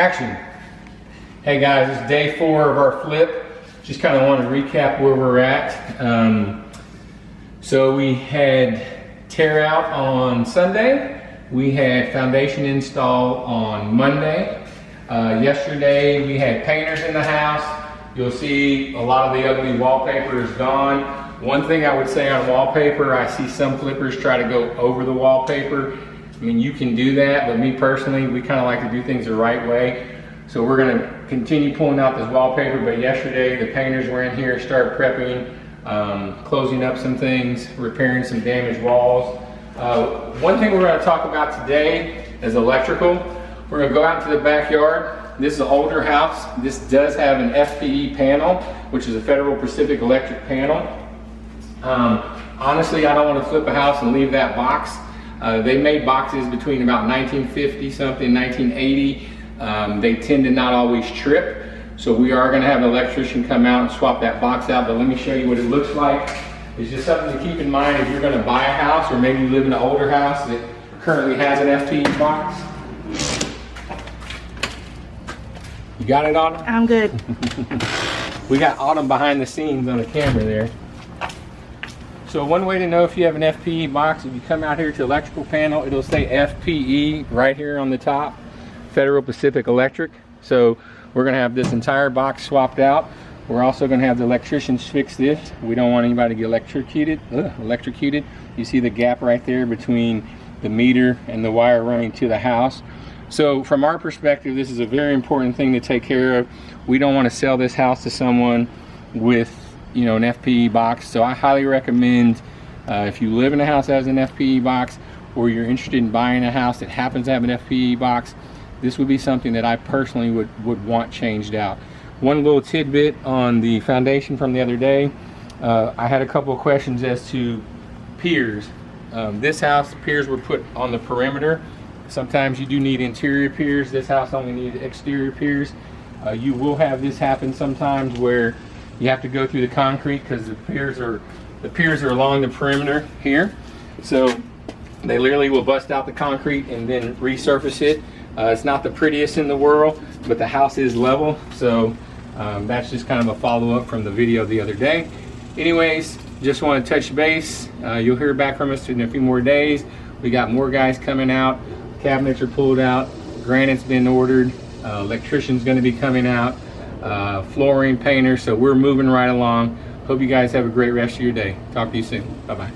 Action. Hey guys, it's day 4 of our flip. Just kind of want to recap where we're at. So we had tear out on Sunday. We had foundation install on Monday. Yesterday we had painters in the house. You'll see a lot of the ugly wallpaper is gone. One thing I would say on wallpaper, I see some flippers try to go over the wallpaper. I mean, you can do that, but me personally, we kind of like to do things the right way. So we're going to continue pulling out this wallpaper, but yesterday the painters were in here, started prepping, closing up some things, repairing some damaged walls. One thing we're going to talk about today is electrical. We're going to go out to the backyard. This is an older house. This does have an FPE panel, which is a Federal Pacific Electric panel. Honestly, I don't want to flip a house and leave that box. They made boxes between about 1950 something, 1980. They tend to not always trip. So we are going to have an electrician come out and swap that box out, but let me show you what it looks like. It's just something to keep in mind if you're going to buy a house, or maybe you live in an older house that currently has an FPE box. You got it, Autumn? I'm good. We got Autumn behind the scenes on the camera there. So one way to know if you have an FPE box, if you come out here to electrical panel, it'll say FPE right here on the top, Federal Pacific Electric. So we're gonna have this entire box swapped out. We're also gonna have the electricians fix this. We don't want anybody to get electrocuted. You see the gap right there between the meter and the wire running to the house. So from our perspective, this is a very important thing to take care of. We don't want to sell this house to someone with, you know, an FPE box. So I highly recommend if you live in a house that has an FPE box, or you're interested in buying a house that happens to have an FPE box, this would be something that I personally would want changed out. One little tidbit on the foundation from the other day, I had a couple of questions as to piers. This house, piers were put on the perimeter. Sometimes you do need interior piers. This house only needs exterior piers. You will have this happen sometimes where you have to go through the concrete because the piers are along the perimeter here. So they literally will bust out the concrete and then resurface it. It's not the prettiest in the world, but the house is level. So that's just kind of a follow-up from the video the other day. Anyways, just want to touch base. You'll hear back from us in a few more days. We got more guys coming out. Cabinets are pulled out. Granite's been ordered. Electrician's going to be coming out. Flooring, painter. So we're moving right along. Hope you guys have a great rest of your day. Talk to you soon. Bye-bye.